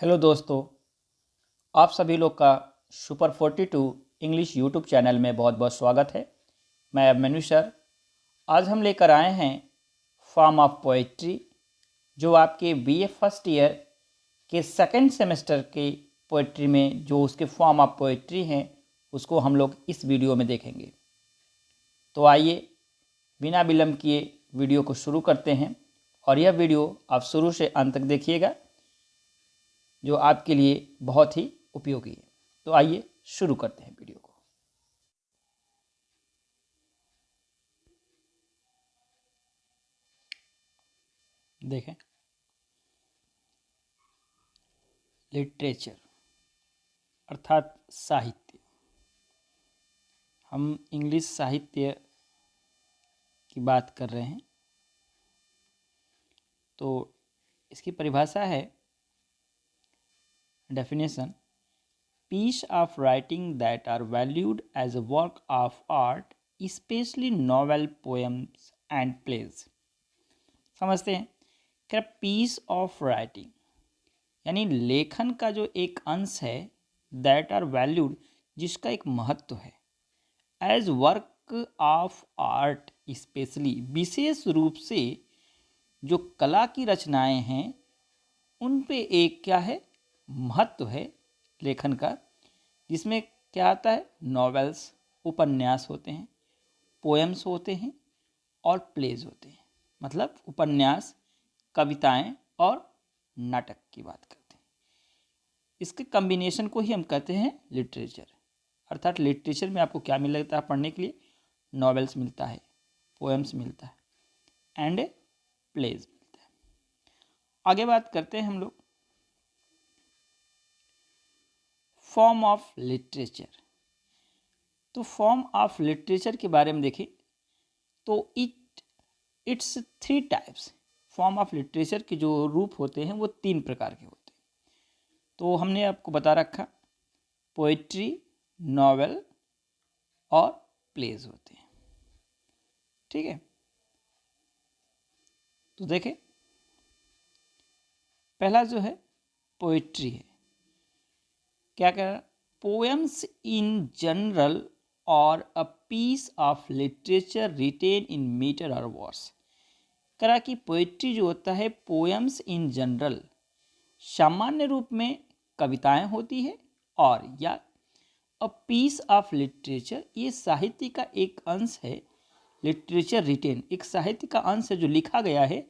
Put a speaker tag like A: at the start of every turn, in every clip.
A: Hello दोस्तों, आप सभी लोग का सुपर 42 इंग्लिश यूट्यूब चैनल में बहुत बहुत स्वागत है। मैं अभिमन्यु सर। आज हम लेकर आए हैं फॉर्म ऑफ पोएट्री, जो आपके बीए फर्स्ट ईयर के सेकंड सेमेस्टर के पोएट्री में जो उसके फॉर्म ऑफ पोएट्री हैं उसको हम लोग इस वीडियो में देखेंगे। तो आइए बिना विलंब किए वीडियो को शुरू करते हैं और यह वीडियो आप शुरू से अंत तक देखिएगा, जो आपके लिए बहुत ही उपयोगी है। तो आइए शुरू करते हैं वीडियो को। देखें, लिटरेचर अर्थात साहित्य। हम इंग्लिश साहित्य की बात कर रहे हैं। तो इसकी परिभाषा है, definition: piece of writing that are valued as a work of art, especially novel, poems and plays। समझते हैं क्या पीस ऑफ राइटिंग यानी लेखन का जो एक अंश है, दैट आर वैल्यूड जिसका एक महत्व है, as work of art specially विशेष रूप से जो कला की रचनाएं हैं उन पे एक क्या है, महत्व है लेखन का, जिसमें क्या आता है, नॉवेल्स उपन्यास होते हैं, पोएम्स होते हैं और प्लेज होते हैं। मतलब उपन्यास, कविताएं और नाटक की बात करते हैं। इसके कॉम्बिनेशन को ही हम कहते हैं लिटरेचर। अर्थात लिटरेचर में आपको क्या मिलता है पढ़ने के लिए, नॉवेल्स मिलता है, पोएम्स मिलता है एंड प्लेज मिलता है। आगे बात करते हैं हम लोग फॉर्म ऑफ लिटरेचर। तो फॉर्म ऑफ लिटरेचर के बारे में देखें तो it's 3 types. Form of literature के जो रूप होते हैं वो 3 प्रकार के होते हैं। तो हमने आपको बता रखा, पोइट्री, नॉवेल और प्लेज होते हैं। ठीक है, तो देखें, पहला जो है पोइट्री है। क्या कह रहा है, पोएम्स इन जनरल और a piece of literature written in metre और वर्स। करा कि पोइट्री जो होता है, पोएम्स इन जनरल सामान्य रूप में कविताएं होती है, और या अ पीस ऑफ लिटरेचर ये साहित्य का एक अंश है। लिटरेचर रिटेन एक साहित्य का अंश है जो लिखा गया है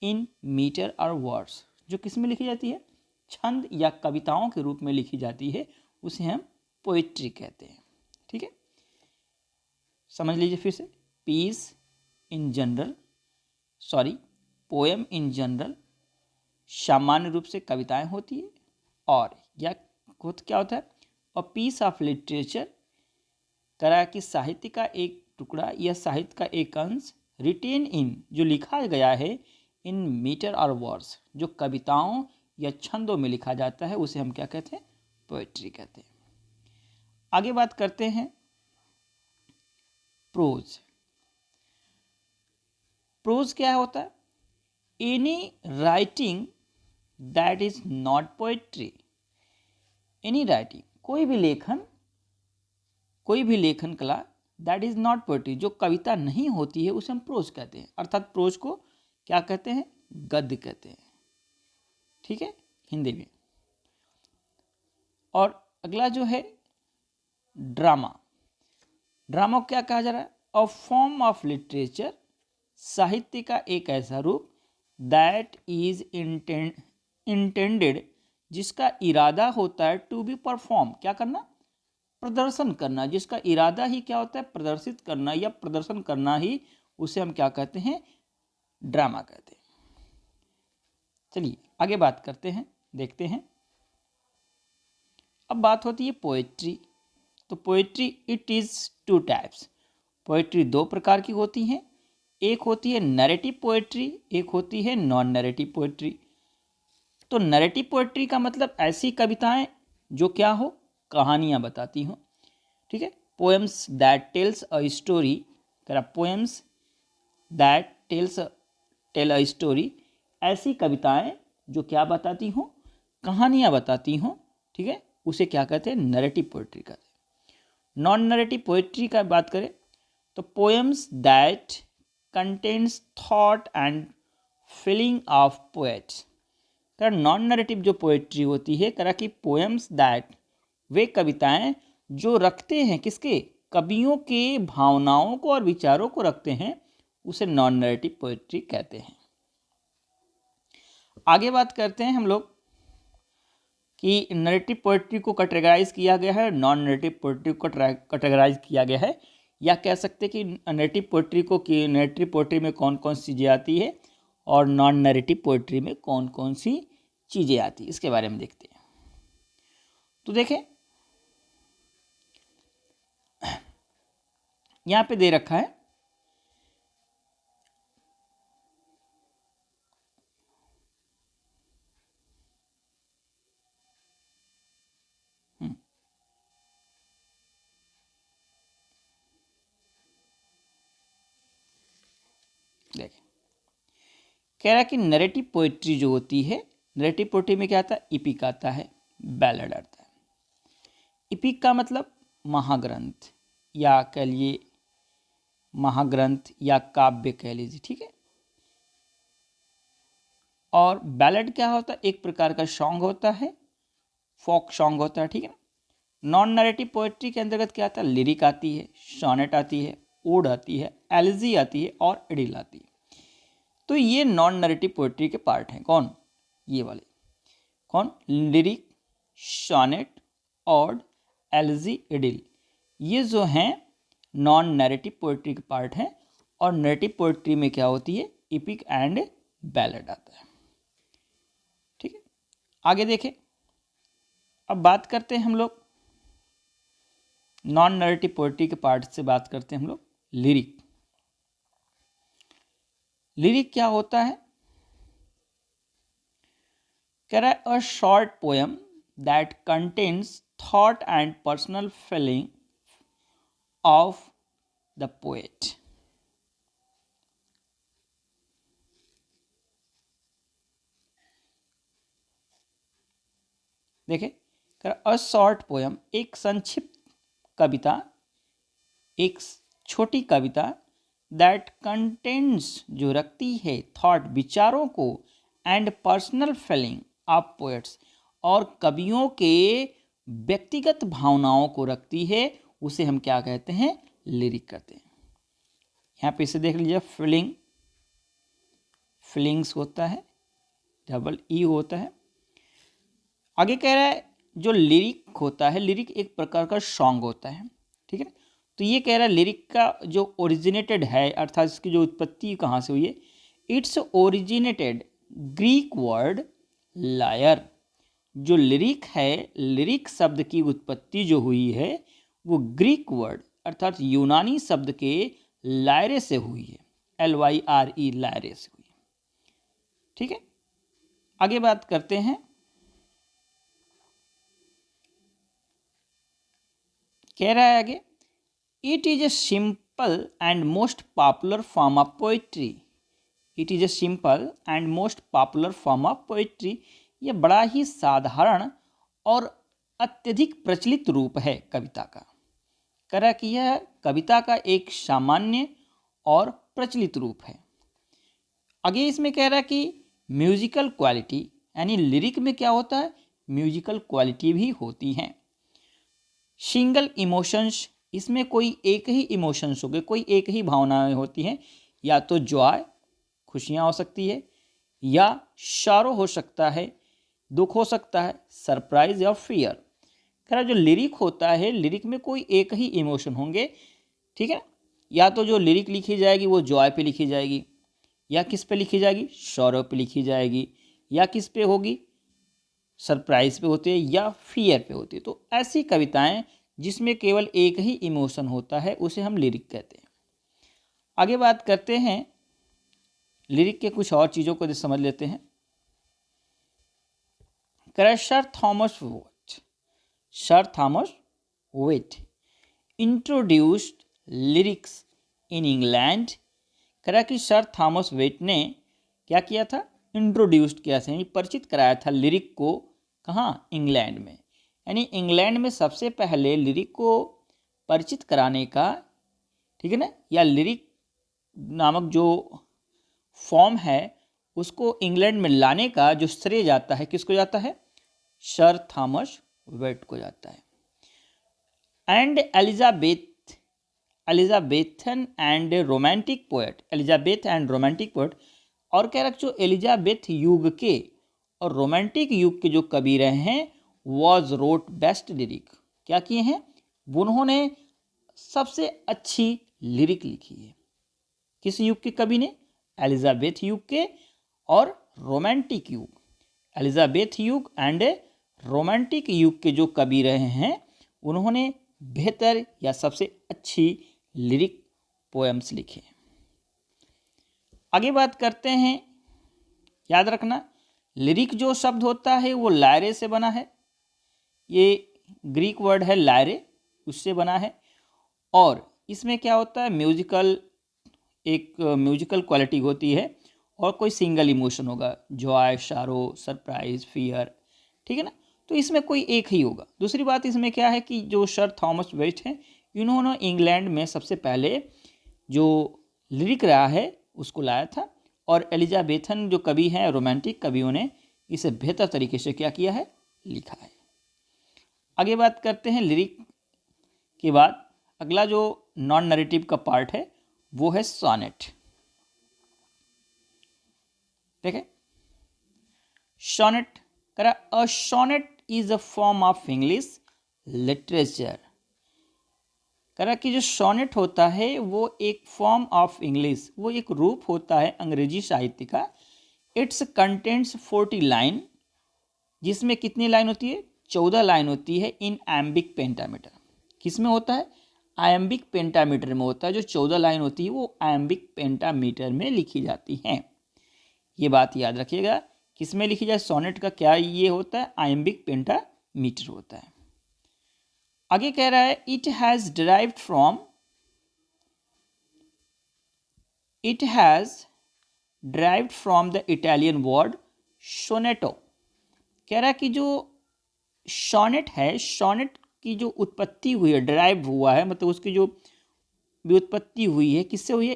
A: इन मीटर और वर्ड्स, जो किस में लिखी जाती है, छंद या कविताओं के रूप में लिखी जाती है, उसे हम पोइट्री कहते हैं। ठीक है, समझ लीजिए फिर से, piece in general, poem in general सामान्य रूप से कविताएं होती है, और या क्या होता है, अ पीस ऑफ लिटरेचर करा कि साहित्य का एक टुकड़ा या साहित्य का एक अंश, रिटेन इन जो लिखा गया है, इन मीटर और वर्ड्स जो कविताओं या छंदों में लिखा जाता है, उसे हम क्या कहते हैं, पोएट्री कहते हैं। आगे बात करते हैं प्रोज। प्रोज क्या होता है, any writing that is not poetry. Any writing कोई भी लेखन कला दैट इज नॉट पोएट्री जो कविता नहीं होती है, उसे हम प्रोज कहते हैं। अर्थात प्रोज को क्या कहते हैं, गद्य कहते हैं। ठीक है, हिंदी में। और अगला जो है ड्रामा। ड्रामा को क्या कहा जा रहा है, अ फॉर्म ऑफ लिटरेचर साहित्य का एक ऐसा रूप, दैट इज इंटेंडेड जिसका इरादा होता है, टू बी परफॉर्म क्या करना, प्रदर्शन करना, जिसका इरादा ही क्या होता है, प्रदर्शित करना या प्रदर्शन करना ही, उसे हम क्या कहते हैं, ड्रामा कहते हैं। चलिए आगे बात करते हैं, देखते हैं। अब बात होती है पोएट्री। तो poetry it is 2 types. Poetry 2 प्रकार की होती हैं। एक होती है नैरेटिव पोएट्री, एक होती है नॉन नैरेटिव पोएट्री। तो नैरेटिव पोएट्री का मतलब ऐसी कविताएं जो क्या हो, कहानियां बताती हो। ठीक है, poems that tells a story, poems that tell a story, ऐसी कविताएं जो क्या बताती हो, कहानियाँ बताती हों, ठीक है, उसे क्या कहते हैं, नरेटिव पोइट्री कहते हैं। नॉन नरेटिव पोइट्री का बात करें तो poems that contains thought and feeling of poets. Non narrative जो पोएट्री होती है, करा कि पोएम्स दैट, वे कविताएं जो रखते हैं किसके, कवियों के भावनाओं को और विचारों को रखते हैं, उसे नॉन नरेटिव पोएट्री कहते हैं। आगे बात करते हैं हम लोग कि नरेटिव पोएट्री को कैटेगराइज किया गया है, नॉन नरेटिव पोएट्री को कैटेगराइज किया गया है, या कह सकते हैं कि नरेटिव पोएट्री को, कि नरेटिव पोएट्री में कौन कौन सी चीज़ें आती है और नॉन नरेटिव पोएट्री में कौन कौन सी चीज़ें आती है, इसके बारे में देखते हैं। तो देखें, यहाँ पे दे रखा है देखें, कह रहा है कि नरेटिव पोएट्री जो होती है, नरेटिव पोएट्री में क्या आता है, इपिक आता है, बैलेड आता है। इपिक का मतलब महाग्रंथ, या कह लिए महाग्रंथ या काव्य कह लीजिए, ठीक है। और बैलेड क्या होता है, एक प्रकार का सॉन्ग होता है, फोक सॉन्ग होता है, ठीक है ना। नॉन नरेटिव पोएट्री के अंतर्गत क्या आता है, लिरिक आती है, सोनेट आती है, ओड आती है, एलिजी आती है और इडिल आती है। तो ये नॉन नरेटिव पोएट्री के पार्ट हैं। कौन, ये वाले कौन, लिरिक, सोनेट, ओड, एलिजी, इडिल, ये जो हैं नॉन नरेटिव पोएट्री के पार्ट हैं। और नरेटिव पोएट्री में क्या होती है, इपिक एंड बैलेड आता है, ठीक है। आगे देखें, अब बात करते हैं हम लोग नॉन नरेटिव पोएट्री के पार्ट से, बात करते हैं हम लोग लिरिक। लिरिक क्या होता है, कह रहा है a short poem that contains thought and personal feeling of the poet. देखिए, अ शॉर्ट पोएम, एक संक्षिप्त कविता, एक छोटी कविता, दैट कंटेन्स, जो रखती है थॉट, विचारों को, and personal feeling of poets, और कवियों के व्यक्तिगत भावनाओं को रखती है, उसे हम क्या कहते हैं, लिरिक कहते हैं। यहाँ पे इसे देख लीजिए, फीलिंग, फीलिंग्स होता है, डबल ई होता है। आगे कह रहा है जो लिरिक होता है, लिरिक एक प्रकार का सॉन्ग होता है, ठीक है। तो ये कह रहा है लिरिक का जो ओरिजिनेटेड है, अर्थात इसकी जो उत्पत्ति कहाँ से हुई है, it's originated Greek word lyre. जो लिरिक है, लिरिक शब्द की उत्पत्ति जो हुई है, वो ग्रीक वर्ड अर्थात यूनानी शब्द के लायरे से हुई है, LYRE, लायरे से हुई है, ठीक है। आगे बात करते हैं, कह रहा है आगे, it is a simple and most popular form of poetry. It is a simple and most popular form of poetry. ये बड़ा ही साधारण और अत्यधिक प्रचलित रूप है कविता का। कह रहा कि यह कविता का एक सामान्य और प्रचलित रूप है। आगे इसमें कह रहा कि म्यूजिकल क्वालिटी, यानी लिरिक में क्या होता है, म्यूजिकल क्वालिटी भी होती हैं। सिंगल इमोशंस, इसमें कोई एक ही इमोशंस हो गए, कोई एक ही भावनाएं होती हैं, या तो जॉय, खुशियाँ हो सकती है, या शारो हो सकता है, दुख हो सकता है, सरप्राइज या फियर। कह रहा जो लिरिक होता है, लिरिक में कोई एक ही इमोशन होंगे, ठीक है। या तो जो लिरिक लिखी जाएगी वो जॉय पे लिखी जाएगी, या किस पे लिखी जाएगी, शौर्य पे लिखी जाएगी, या किस पे होगी, सरप्राइज पे होती है, या फियर पे होती है। तो ऐसी कविताएं जिसमें केवल एक ही इमोशन होता है, उसे हम लिरिक कहते हैं। आगे बात करते हैं लिरिक के कुछ और चीज़ों को समझ लेते हैं। Sir Thomas Wyatt introduced lyrics in England. करा कि सर थॉमस वेट ने क्या किया था, इंट्रोड्यूस्ड किया था, यानी परिचित कराया था लिरिक को कहाँ? इंग्लैंड में। यानी इंग्लैंड में सबसे पहले लिरिक को परिचित कराने का, ठीक है ना, या लिरिक नामक जो फॉर्म है उसको इंग्लैंड में लाने का जो श्रेय जाता है, किसको जाता है? सर थॉमस वेट को जाता है। And Elizabethan and romantic poet, Elizabeth and romantic poet, और कह रहा जो एलिजाबेथ युग के और रोमांटिक युग के जो कवि रहे हैं वॉज रोट बेस्ट लिरिक, क्या किए हैं? उन्होंने सबसे अच्छी लिरिक लिखी है। किस युग के कवि ने? एलिजाबेथ युग के और रोमांटिक युग, एलिजाबेथ युग एंड रोमांटिक युग के जो कवि रहे हैं उन्होंने बेहतर या सबसे अच्छी लिरिक पोएम्स लिखे। आगे बात करते हैं, याद रखना लिरिक जो शब्द होता है वो लायरे से बना है, ये ग्रीक वर्ड है लायरे, उससे बना है। और इसमें क्या होता है? एक म्यूजिकल क्वालिटी होती है और कोई सिंगल इमोशन होगा, जॉय, शारो, सरप्राइज, फियर, ठीक है ना। तो इसमें कोई एक ही होगा। दूसरी बात इसमें क्या है कि जो सर थॉमस वेट हैं इन्होंने इंग्लैंड में सबसे पहले जो लिरिक रहा है उसको लाया था, और एलिजाबेथन जो कवि हैं, रोमांटिक कवियों ने इसे बेहतर तरीके से क्या किया है? लिखा है। आगे बात करते हैं लिरिक के बाद अगला जो नॉन नरेटिव का पार्ट है वो है सोनेट। देखें, सोनेट करा, a sonnet is a form of English literature. करा कि जो सोनेट होता है वो एक फॉर्म ऑफ इंग्लिश, वो एक रूप होता है अंग्रेजी साहित्य का। इट्स कंटेंट्स 40 लाइन, जिसमें कितनी लाइन होती है? 14 लाइन होती है इन एम्बिक पेंटामीटर। किस में होता है? आयम्बिक पेंटामीटर में होता है। जो 14 लाइन होती है वो आयम्बिक पेंटामीटर में लिखी जाती हैं। ये बात याद रखिएगा, किस में लिखी जाए? सोनेट का क्या ये होता है? आयम्बिक पेंटामीटर होता है। आगे कह रहा है it has derived from the Italian word sonetto. कह रहा है कि जो सोनेट है, सोनेट की जो उत्पत्ति हुई है, डिराइव हुआ है, मतलब उसकी जो व्युत्पत्ति हुई है किससे हुई है?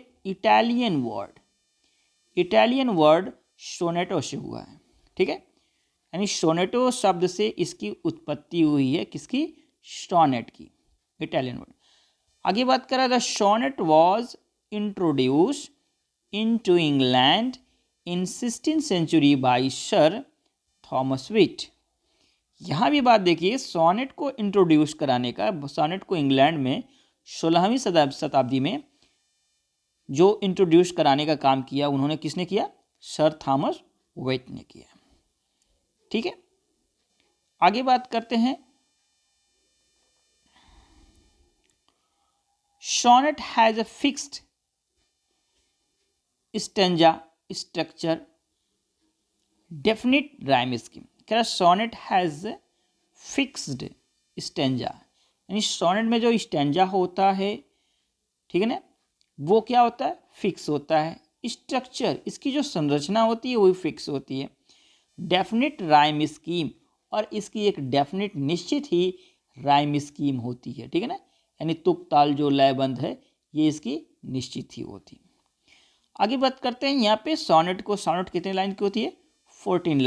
A: इटालियन वर्ड सोनेटो से हुआ है, ठीक है। यानी सोनेटो शब्द से इसकी उत्पत्ति हुई है, किसकी? सोनेट की, इटालियन वर्ड। आगे बात करा, the sonnet was introduce into England in 16th century by sir Thomas Wyatt. यहाँ भी बात देखिए, सोनेट को इंट्रोड्यूस कराने का, सोनेट को इंग्लैंड में 16वीं शताब्दी में जो इंट्रोड्यूस कराने का काम किया उन्होंने किसने किया? सर थॉमस वेट ने किया, ठीक है। आगे बात करते हैं, sonnet has a fixed stanza structure definite rhyme scheme. क्या? सोनेट हैज फिक्स्ड स्टेंजा, यानी सोनेट में जो स्टेंजा होता है, ठीक है ना, वो क्या होता है? फिक्स होता है। स्ट्रक्चर, इसकी जो संरचना होती है वो फिक्स होती है। डेफिनिट राइम स्कीम, और इसकी एक डेफिनिट निश्चित ही राइम स्कीम होती है, ठीक है ना, यानी तुक ताल जो लयबंध है ये इसकी निश्चित ही होती है। आगे बात करते हैं, यहाँ पे सोनेट कितने लाइन की होती है? 14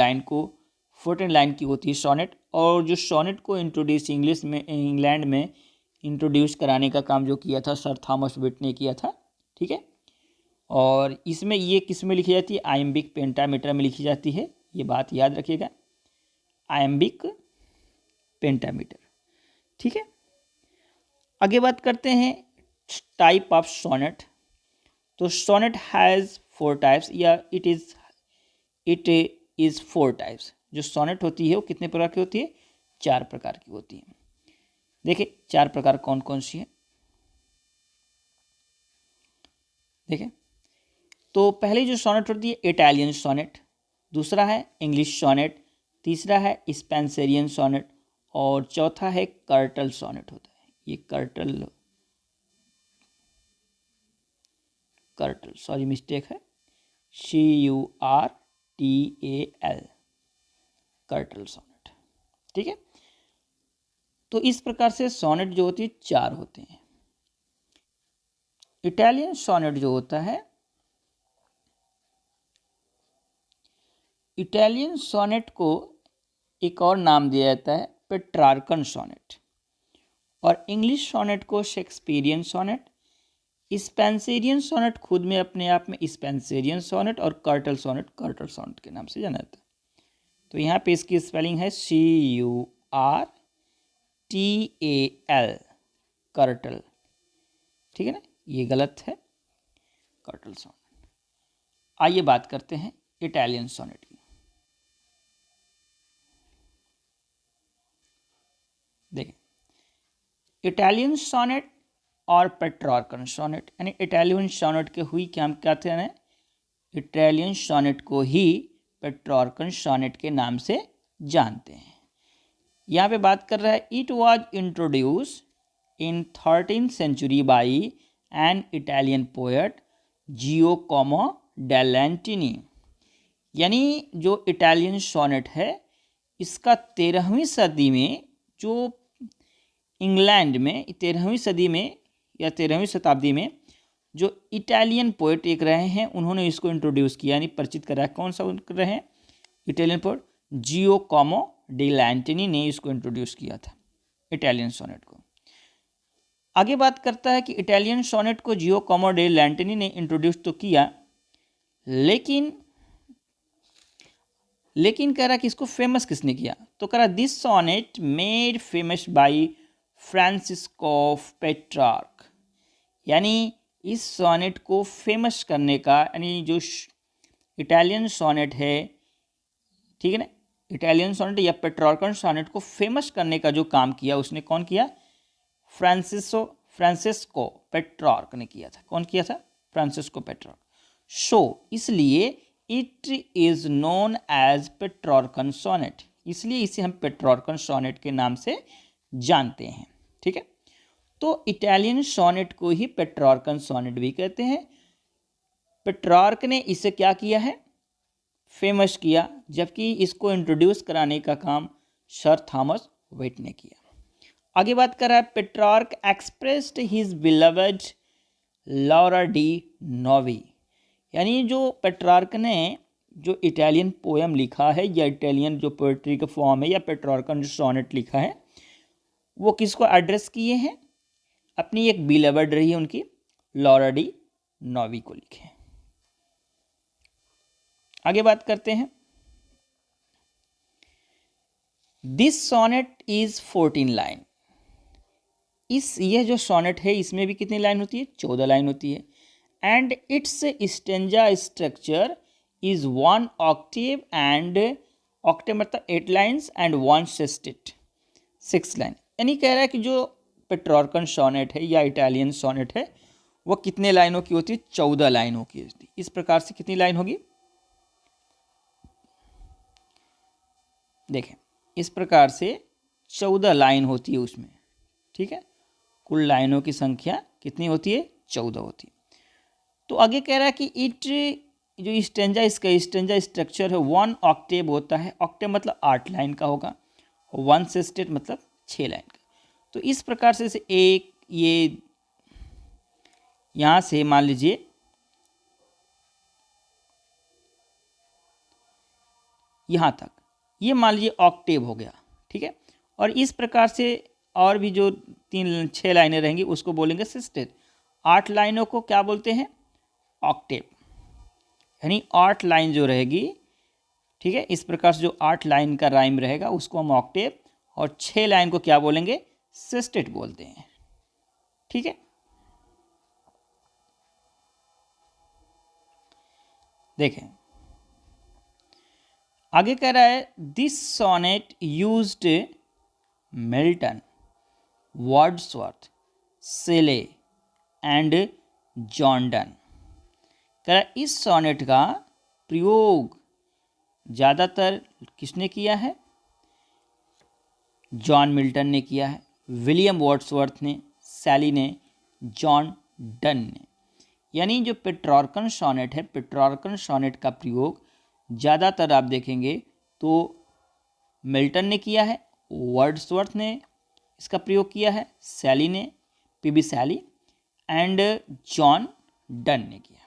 A: लाइन की होती है सोनेट। और जो सोनेट को इंग्लैंड में इंट्रोड्यूस कराने का काम जो किया था सर थॉमस वेट ने किया था, ठीक है। और इसमें ये किस में लिखी जाती है? आयम्बिक पेंटामीटर में लिखी जाती है, ये बात याद रखिएगा, आयम्बिक पेंटामीटर, ठीक है। आगे बात करते हैं टाइप ऑफ सोनेट। तो सोनेट हैज़ 4 टाइप्स, या इट इज 4 टाइप्स। जो सोनेट होती है वो कितने प्रकार की होती है? 4 प्रकार की होती है। देखिए 4 प्रकार कौन कौन सी है, देखिए। तो पहली जो सोनेट होती है इटालियन सोनेट, दूसरा है इंग्लिश सोनेट, तीसरा है स्पेंसरियन सोनेट, और चौथा है कर्टल सोनेट होता है। ये कर्टल सॉरी मिस्टेक है, CURTAL, कर्टल सोनेट, ठीक है। तो इस प्रकार से सोनेट जो होती है 4 होते हैं। इटालियन सोनेट जो होता है, इटालियन सोनेट को एक और नाम दिया जाता है पेट्रार्कन सोनेट, और इंग्लिश सोनेट को शेक्सपियरियन सोनेट, स्पेंसरियन सोनेट खुद में अपने आप में स्पेंसरियन सोनेट, और कर्टल सोनेट के नाम से जाना जाता है। तो यहाँ पे इसकी स्पेलिंग है CURTAL, कर्टल, ठीक है ना, ये गलत है, कर्टल सोनेट। आइए बात करते हैं इटालियन सोनेट की। देखिए, इटालियन सोनेट और पेट्रार्कन सोनेट, यानी इटालियन सोनेट के हुई क्या हम कहते हैं, इटालियन सोनेट को ही पेट्रार्कन सोनेट के नाम से जानते हैं। यहाँ पे बात कर रहा है, it was introduce in 13th century by an Italian poet Giacomo da Lentini. यानी जो इटालियन सोनेट है, इसका 13वीं सदी में, जो इंग्लैंड में 13वीं सदी में या 13वीं शताब्दी में जो इटालियन पोएट एक रहे हैं, उन्होंने इसको इंट्रोड्यूस किया, यानी परिचित कराया। कौन सा रहे हैं? इटालियन पोएट जियोकोमो डेलेंटिनी ने इसको इंट्रोड्यूस किया था, इटालियन सोनेट को। आगे बात करता है कि इटालियन सोनेट को जियोकोमो डेलेंटिनी ने इंट्रोड्यूस तो किया, लेकिन कह रहा कि इसको फेमस किसने किया? तो कह रहा this sonnet made famous by Francesco Petrarch. यानी इस सोनेट को फेमस करने का, यानी जो इटालियन सोनेट है, ठीक है ना, इटालियन सोनेट या पेट्रार्कन सोनेट को फेमस करने का जो काम किया, उसने कौन किया? फ्रांसिस्को पेट्रार्क ने किया था। कौन किया था? Francesco Petrarch. इसलिए it is known as Petrarchan sonnet, इसलिए इसे हम पेट्रार्कन सोनेट के नाम से जानते हैं, ठीक है। तो इटालियन सोनेट को ही पेट्रार्कन सोनेट भी कहते हैं। पेट्रार्क ने इसे क्या किया है? फेमस किया, जबकि इसको इंट्रोड्यूस कराने का काम सर थॉमस वेट ने किया। आगे बात कर रहा है, पेट्रार्क एक्सप्रेस्ड हिज बिलवड लौरा डी नोवी। यानी जो पेट्रार्क ने जो इटालियन पोएम लिखा है, या इटालियन जो पोएट्री का फॉर्म है, या पेट्रार्कन जो सोनेट लिखा है, वो किसको एड्रेस किए हैं? अपनी एक बिलवड रही है उनकी, लौरा डी नोवी को लिखे। आगे बात करते हैं, दिस सोनेट इज 14 लाइन। यह जो सोनेट है, इसमें भी कितनी लाइन होती है? 14 लाइन होती है। And it's stanza structure is 1 Octave, and Octave मतलब 8 लाइन्स, एंड 1 सेस्टेट 6 लाइन। यानी कह रहा है कि जो पेट्रार्कन सोनेट है या इटालियन सोनेट है, वो कितने लाइनों की होती है? 14 लाइनों की होती है। इस प्रकार से कितनी लाइन होगी? देखें, इस प्रकार से 14 लाइन होती है उसमें, ठीक है। कुल लाइनों की संख्या कितनी होती है? 14 होती है। तो आगे कह रहा है कि इट जो स्टेंजा, इसका स्टेंजा स्ट्रक्चर है 1 ऑक्टेव होता है। ऑक्टेव मतलब 8 लाइन का होगा, और 1 सेस्टेट मतलब 6 लाइन का। तो इस प्रकार से एक ये यहाँ से मान लीजिए यहाँ तक, ये मान लीजिए ऑक्टेव हो गया, ठीक है। और इस प्रकार से और भी जो 6 लाइनें रहेंगी उसको बोलेंगे सेस्टेट। 8 लाइनों को क्या बोलते हैं? ऑक्टेव। यानी 8 लाइन जो रहेगी, ठीक है, इस प्रकार से जो 8 लाइन का राइम रहेगा उसको हम ऑक्टेव, और 6 लाइन को क्या बोलेंगे? सेस्टेट बोलते हैं, ठीक है। देखें, आगे कह रहा है, this sonnet used Milton, Wordsworth, Shelley and John Donne. कह रहा है इस सोनेट का प्रयोग ज़्यादातर किसने किया है? जॉन मिल्टन ने किया है, विलियम वर्ड्सवर्थ ने, सैली ने, जॉन डन ने। यानी जो पेट्रार्कन सोनेट है, पेट्रार्कन सोनेट का प्रयोग ज़्यादातर आप देखेंगे तो मिल्टन ने किया है, वर्ड्सवर्थ ने इसका प्रयोग किया है, शैली ने, PB Shelley and John done ने किया।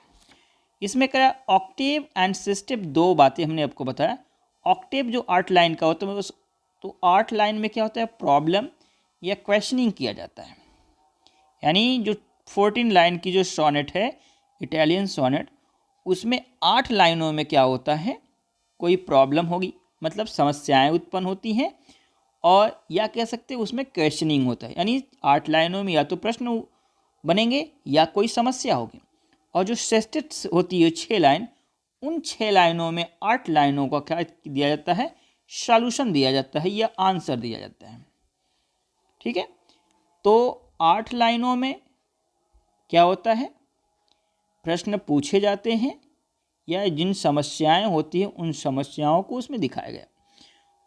A: इसमें क्या ऑक्टेव एंड सिस्टेम, दो बातें हमने आपको बताया। ऑक्टेव जो 8 लाइन का होता है, तो 8 लाइन में क्या होता है, प्रॉब्लम या क्वेश्चनिंग किया जाता है। यानी जो 14 लाइन की जो सोनेट है, इटालियन सोनेट, उसमें 8 लाइनों में क्या होता है, कोई प्रॉब्लम होगी, मतलब समस्याएं उत्पन्न होती हैं, और या कह सकते हैं उसमें क्वेश्चनिंग होता है। यानी 8 लाइनों में या तो प्रश्न बनेंगे या कोई समस्या होगी। और जो सेस्टेट होती है 6 लाइन, उन 6 लाइनों में 8 लाइनों का क्या दिया जाता है, सॉल्यूशन दिया जाता है या आंसर दिया जाता है। ठीक है, तो 8 लाइनों में क्या होता है, प्रश्न पूछे जाते हैं या जिन समस्याएं होती हैं उन समस्याओं को उसमें दिखाया गया।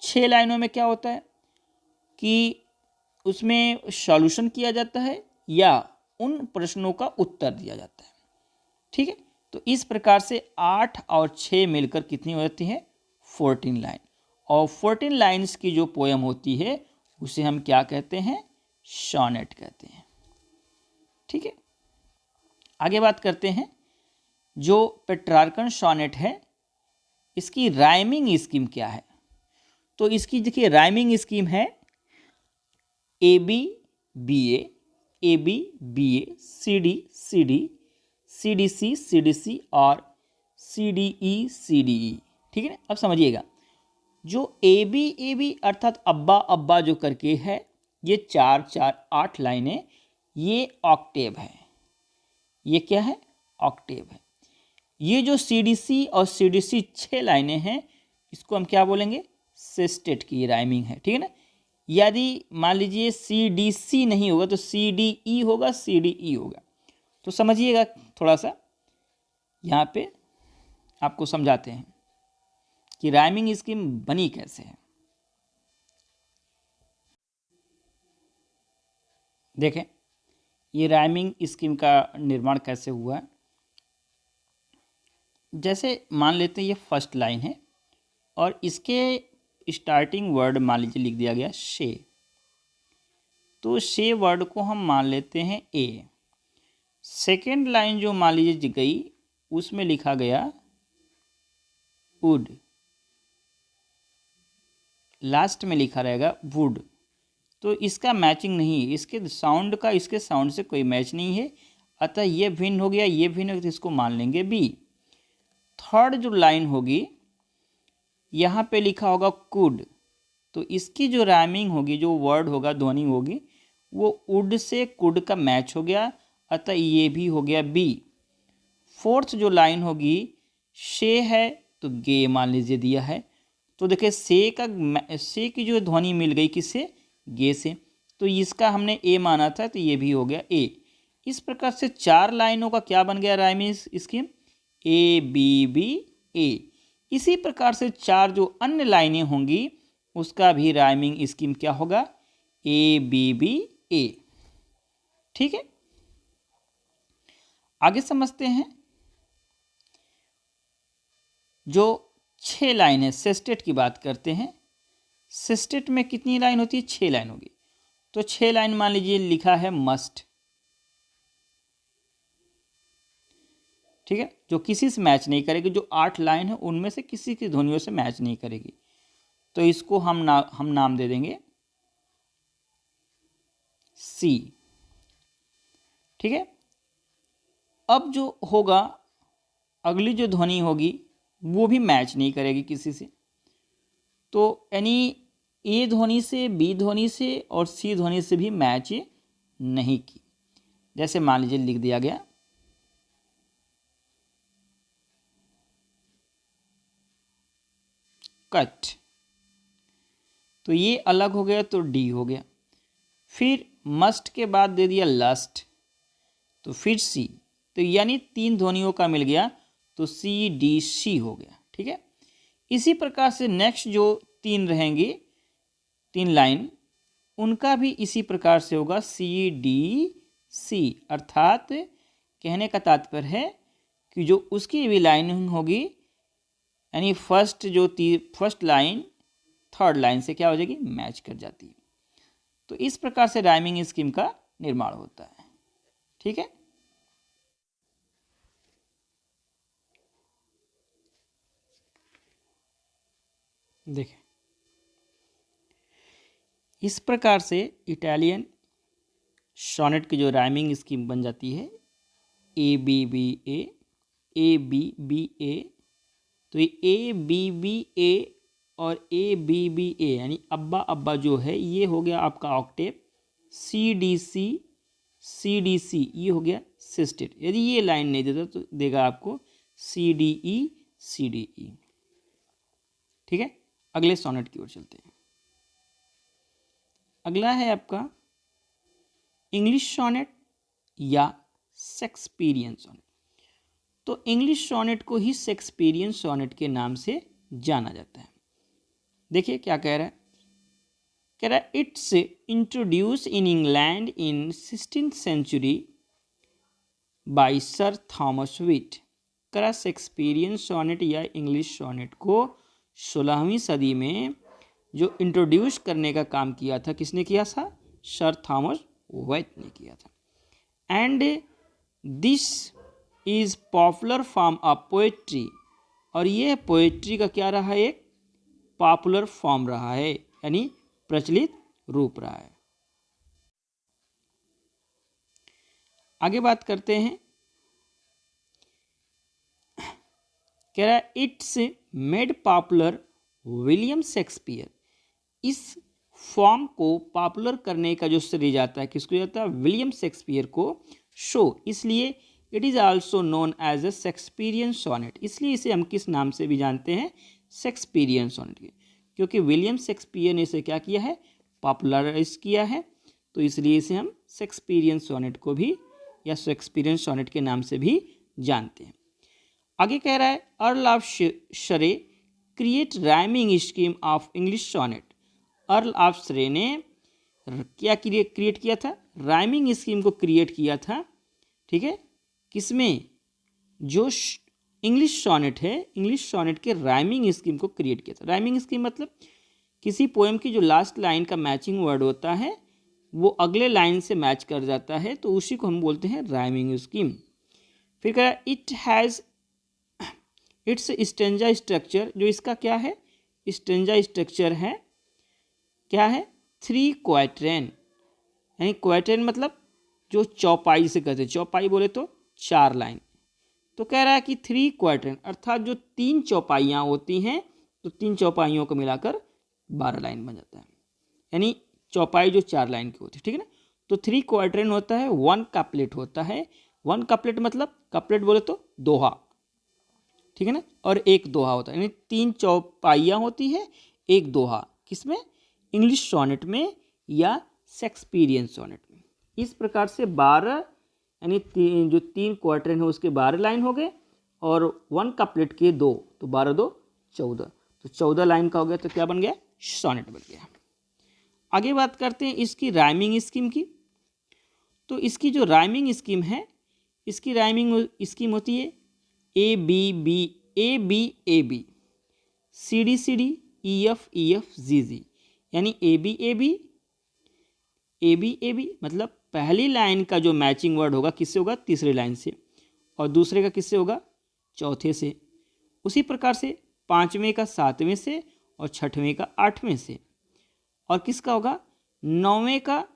A: 6 लाइनों में क्या होता है कि उसमें सॉल्यूशन किया जाता है या उन प्रश्नों का उत्तर दिया जाता है। ठीक है, तो इस प्रकार से 8 और 6 मिलकर कितनी हो जाती है, 14 लाइन। और 14 लाइन्स की जो पोएम होती है उसे हम क्या कहते हैं, सोनेट कहते हैं। ठीक है, आगे बात करते हैं। जो पेट्रार्कन सोनेट है, इसकी राइमिंग स्कीम क्या है। तो इसकी देखिए राइमिंग स्कीम है A B B A B B A, C D C D, C D C और सी डी ई। ठीक है ना, अब समझिएगा। जो ए बी अर्थात अब्बा अब्बा जो करके है, ये 4 4 8 लाइनें, ये ऑक्टेव है। ये क्या है, ऑक्टेव है। ये जो सी डी सी और सी डी सी 6 लाइनें हैं, इसको हम क्या बोलेंगे, सेस्टेट की राइमिंग है। ठीक है ना, यदि मान लीजिए सी डी सी नहीं होगा तो सी डी ई होगा, सी डी ई होगा। तो समझिएगा, थोड़ा सा यहाँ पे आपको समझाते हैं कि राइमिंग स्कीम बनी कैसे है। देखें, ये राइमिंग स्कीम का निर्माण कैसे हुआ है। जैसे मान लेते हैं ये फर्स्ट लाइन है और इसके स्टार्टिंग वर्ड मान लीजिए लिख दिया गया शे, तो शे वर्ड को हम मान लेते हैं ए। सेकेंड लाइन जो मान लीजिए गई, उसमें लिखा गया वुड, लास्ट में लिखा रहेगा वुड। तो इसका मैचिंग नहीं है, इसके साउंड का इसके साउंड से कोई मैच नहीं है, अतः ये भिन्न हो गया, ये भिन्न हो गया, तो इसको मान लेंगे बी। थर्ड जो लाइन होगी, यहाँ पे लिखा होगा कुड, तो इसकी जो राइमिंग होगी, जो वर्ड होगा, ध्वनि होगी, वो उड से कुड का मैच हो गया, अतः ये भी हो गया बी। फोर्थ जो लाइन होगी, शे है तो गे मान लीजिए दिया है, तो देखिए से की जो ध्वनि मिल गई किससे, गे से, तो इसका हमने ए माना था, तो ये भी हो गया ए। इस प्रकार से 4 लाइनों का क्या बन गया rhyming scheme, A B B A. इसी प्रकार से 4 जो अन्य लाइनें होंगी उसका भी राइमिंग स्कीम क्या होगा, ए बी बी ए। ठीक है, आगे समझते हैं। जो 6 लाइन है, सेस्टेट की बात करते हैं। सेस्टेट में कितनी लाइन होती है, 6 लाइन होगी। तो 6 लाइन मान लीजिए लिखा है मस्ट, ठीक है, जो किसी से मैच नहीं करेगी। जो 8 लाइन है उनमें से किसी की ध्वनियों से मैच नहीं करेगी, तो इसको हम नाम दे देंगे सी। ठीक है, अब जो होगा, अगली जो ध्वनि होगी वो भी मैच नहीं करेगी किसी से, तो यानी ए ध्वनि से, बी ध्वनि से और सी ध्वनि से भी मैच नहीं की। जैसे मान लीजिए लिख दिया गया कट, तो ये अलग हो गया, तो डी हो गया। फिर मस्ट के बाद दे दिया लस्ट, तो फिर सी, तो यानी 3 ध्वनियों का मिल गया, तो सी डी सी हो गया। ठीक है, इसी प्रकार से नेक्स्ट जो 3 रहेंगी, 3 लाइन, उनका भी इसी प्रकार से होगा सी डी सी। अर्थात कहने का तात्पर्य है कि जो उसकी भी लाइनिंग होगी, यानी फर्स्ट लाइन, थर्ड लाइन से क्या हो जाएगी, मैच कर जाती है। तो इस प्रकार से राइमिंग स्कीम का निर्माण होता है। ठीक है, देखें इस प्रकार से इटालियन सोनेट की जो राइमिंग स्कीम बन जाती है, ए बी बी ए, तो ये ए बी बी ए और ए बी बी ए यानी अब्बा अब्बा जो है ये हो गया आपका ऑक्टेव। सी डी सी ये हो गया सिस्टेट। यदि ये लाइन नहीं देता तो देगा आपको सी डी ई। ठीक है, अगले सोनेट की ओर चलते हैं। अगला है आपका इंग्लिश सोनेट या शेक्सपियरियन सोनेट। तो इंग्लिश सोनेट को ही शेक्सपियरियन सोनेट के नाम से जाना जाता है। देखिए क्या कह रहा है, it's introduce in England in 16th century by sir Thomas Wyatt. करा शेक्सपियरियन सोनेट या इंग्लिश सोनेट को 16वीं सदी में जो इंट्रोड्यूस करने का काम किया था, किसने किया था, सर थॉमस विट ने किया था। And this is popular form of poetry, और ये पोएट्री का क्या रहा है, एक पॉपुलर फॉर्म रहा है, यानी प्रचलित रूप रहा है। आगे बात करते हैं, कह रहा है it's made popular William Shakespeare. इस फॉर्म को पॉपुलर करने का जो श्रेय जाता है, किसको जाता है, विलियम शेक्सपियर को। शो इसलिए it is also known as a Shakespearean sonnet, इसलिए इसे हम किस नाम से भी जानते हैं, शेक्सपियरियन सोनेट के, क्योंकि विलियम शेक्सपियर ने इसे क्या किया है, पॉपुलराइज किया है। तो इसलिए इसे हम शेक्सपियरियन सोनेट को भी या शेक्सपियरियन सोनेट के नाम से भी जानते हैं। आगे कह रहा है earl of Surrey create rhyming scheme of English sonnet. Earl of Surrey ने क्या क्रिएट किया था, राइमिंग स्कीम को क्रिएट किया था। ठीक है, किसमें, जो इंग्लिश सोनेट है, इंग्लिश सोनेट के राइमिंग स्कीम को क्रिएट किया था। राइमिंग स्कीम मतलब किसी पोएम की जो लास्ट लाइन का मैचिंग वर्ड होता है वो अगले लाइन से मैच कर जाता है, तो उसी को हम बोलते हैं राइमिंग स्कीम। फिर कह रहा है it has its stanza structure, जो इसका क्या है, स्टेंजा स्ट्रक्चर है, क्या है, 3 क्वार्टेन, यानी क्वार्टेन मतलब जो चौपाई से कहते हैं, चौपाई बोले तो 4 लाइन। तो कह रहा है कि 3 क्वार्टेन अर्थात जो 3 चौपाइयाँ होती हैं, तो 3 चौपाइयों को मिलाकर 12 लाइन बन जाता है, यानी चौपाई जो 4 लाइन की होती है। ठीक है ना, तो 3 क्वार्टेन होता है, 1 कपलेट होता है। 1 कपलेट मतलब कपलेट बोले तो दोहा, ठीक है ना, और 1 दोहा होता है, यानी 3 चौपाइयाँ होती है, 1 दोहा, किसमें, इंग्लिश सोनेट में या शेक्सपियरियन सोनेट में। इस प्रकार से 12 यानी जो 3 क्वार्टेन है उसके 12 लाइन हो गए, और 1 कपलेट के 2, तो 12 2 14, तो 14 लाइन का हो गया, तो क्या बन गया, सोनेट बन गया। आगे बात करते हैं इसकी राइमिंग स्कीम की। तो इसकी जो राइमिंग स्कीम है, इसकी राइमिंग स्कीम होती है A B B, C D, E F G, यानी ए बी मतलब पहली लाइन का जो मैचिंग वर्ड होगा किससे होगा, तीसरे लाइन से, और दूसरे का किससे होगा, चौथे से। उसी प्रकार से 5वें का 7वें से, और 6वें का 8वें से, और किसका होगा, 9वें का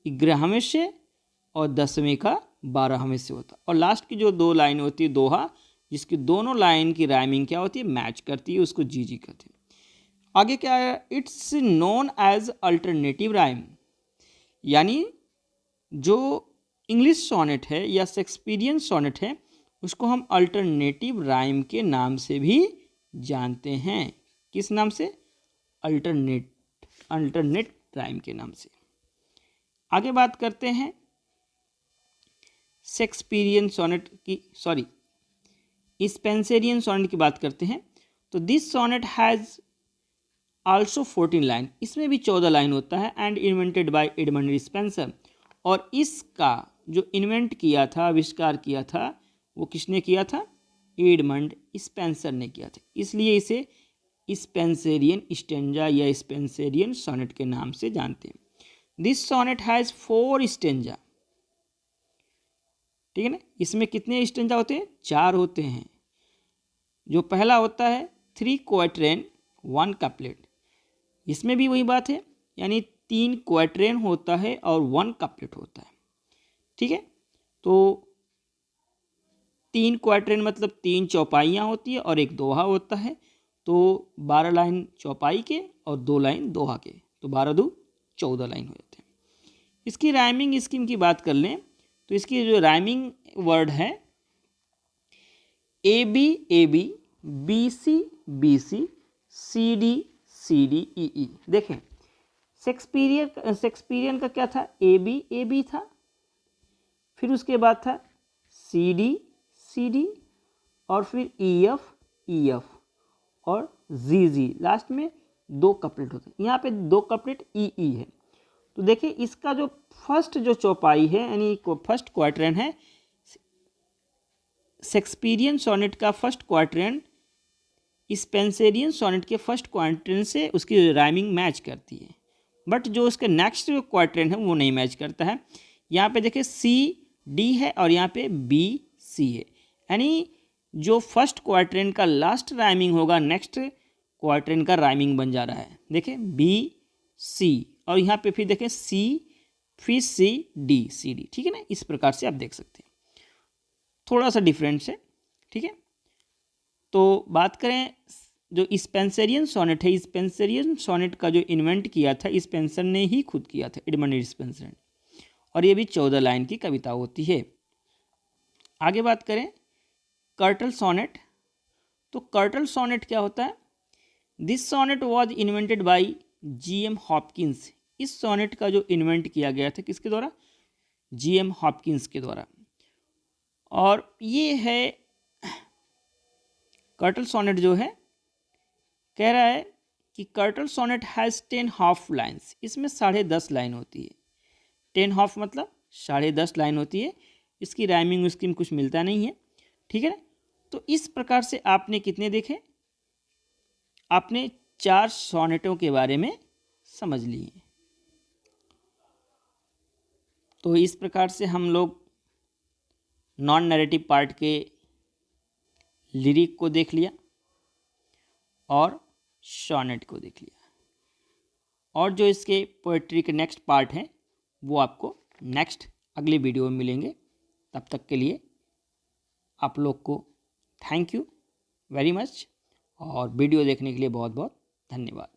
A: 11वें से, और 10वें का 12वें से होता। और लास्ट की जो 2 लाइन होती है दोहा, जिसकी दोनों लाइन की राइमिंग क्या होती है, मैच करती है, उसको जी कहते हैं। आगे क्या है, it's known as alternative rhyme, यानी जो इंग्लिश सोनेट है या शेक्सपियरियन सोनेट है उसको हम अल्टरनेटिव राइम के नाम से भी जानते हैं। किस नाम से, अल्टरनेट राइम के नाम से। आगे बात करते हैं शेक्सपियरियन सोनेट की, स्पेंसरियन सोनेट की बात करते हैं। तो this sonnet has also 14 line, इसमें भी 14 लाइन होता है, and invented by Edmund Spenser, और इसका जो इन्वेंट किया था, आविष्कार किया था, वो किसने किया था, एडमंड स्पेंसर ने किया था, इसलिए इसे स्पेंसरियन स्टेंजा या स्पेंसरियन सोनेट के नाम से जानते हैं। दिस सोनेट हैज़ 4 स्टेंजा, ठीक है ना। इसमें कितने स्टेंजा होते हैं? 4 होते हैं। जो पहला होता है 3 क्वाट्रेन 1 कपलेट, इसमें भी वही बात है, यानी 3 क्वाट्रेन होता है और 1 कपलेट होता है, ठीक है। तो 3 क्वाट्रेन मतलब 3 चौपाइयाँ होती है और एक दोहा होता है, तो 12 लाइन चौपाई के और 2 लाइन दोहा के, तो 12 दो 14 लाइन हो जाते हैं। इसकी राइमिंग स्कीम की बात कर लें तो इसकी जो राइमिंग वर्ड है A B B C C D E E. देखें शेक्सपियरियन का क्या था? ए बी था, फिर उसके बाद था सी डी और फिर ई एफ और जी लास्ट में 2 कपलेट होते हैं। यहाँ पे 2 कपलेट ई है। तो देखिए इसका जो फर्स्ट जो चौपाई है यानी फर्स्ट क्वाड्रेंट है, शेक्सपियरियन सोनेट का फर्स्ट क्वाड्रेंट स्पेंसरियन सोनेट के फर्स्ट क्वाड्रेंट से उसकी राइमिंग मैच करती है, बट जो उसके नेक्स्ट क्वाड्रेंट है वो नहीं मैच करता है। यहाँ पे देखिए सी डी है और यहाँ पे बी सी है, यानी जो फर्स्ट क्वाड्रेंट का लास्ट राइमिंग होगा नेक्स्ट क्वाड्रेंट का राइमिंग बन जा रहा है। देखिए बी सी और यहाँ पे फिर देखें सी फिर सी डी, ठीक है ना। इस प्रकार से आप देख सकते हैं, थोड़ा सा डिफरेंस है, ठीक है। तो बात करें जो स्पेंसरियन सोनेट है, स्पेंसरियन सोनेट का जो इन्वेंट किया था स्पेंसर ने ही खुद किया था, एडमंड स्पेंसर ने, और ये भी 14 लाइन की कविता होती है। आगे बात करें कर्टल सोनेट, तो कर्टल सोनेट क्या होता है? This sonnet was invented by GM Hopkins. इस सोनेट का जो इन्वेंट किया गया था किसके द्वारा? GM हॉपकिंस के द्वारा। और ये है कर्टल सोनेट जो है, कह रहा है कि curtal sonnet has 10 half lines. इसमें 10.5 लाइन होती है। 10 हाफ मतलब 10.5 लाइन होती है। इसकी राइमिंग स्कीम कुछ मिलता नहीं है, ठीक है ना। तो इस प्रकार से आपने कितने देखे? आपने 4 सोनेटों के बारे में समझ लिए। तो इस प्रकार से हम लोग नॉन नैरेटिव पार्ट के लिरिक को देख लिया और सोनेट को देख लिया, और जो इसके पोएट्री के नेक्स्ट पार्ट हैं वो आपको नेक्स्ट अगले वीडियो में मिलेंगे। तब तक के लिए आप लोग को थैंक यू वेरी मच, और वीडियो देखने के लिए बहुत बहुत धन्यवाद।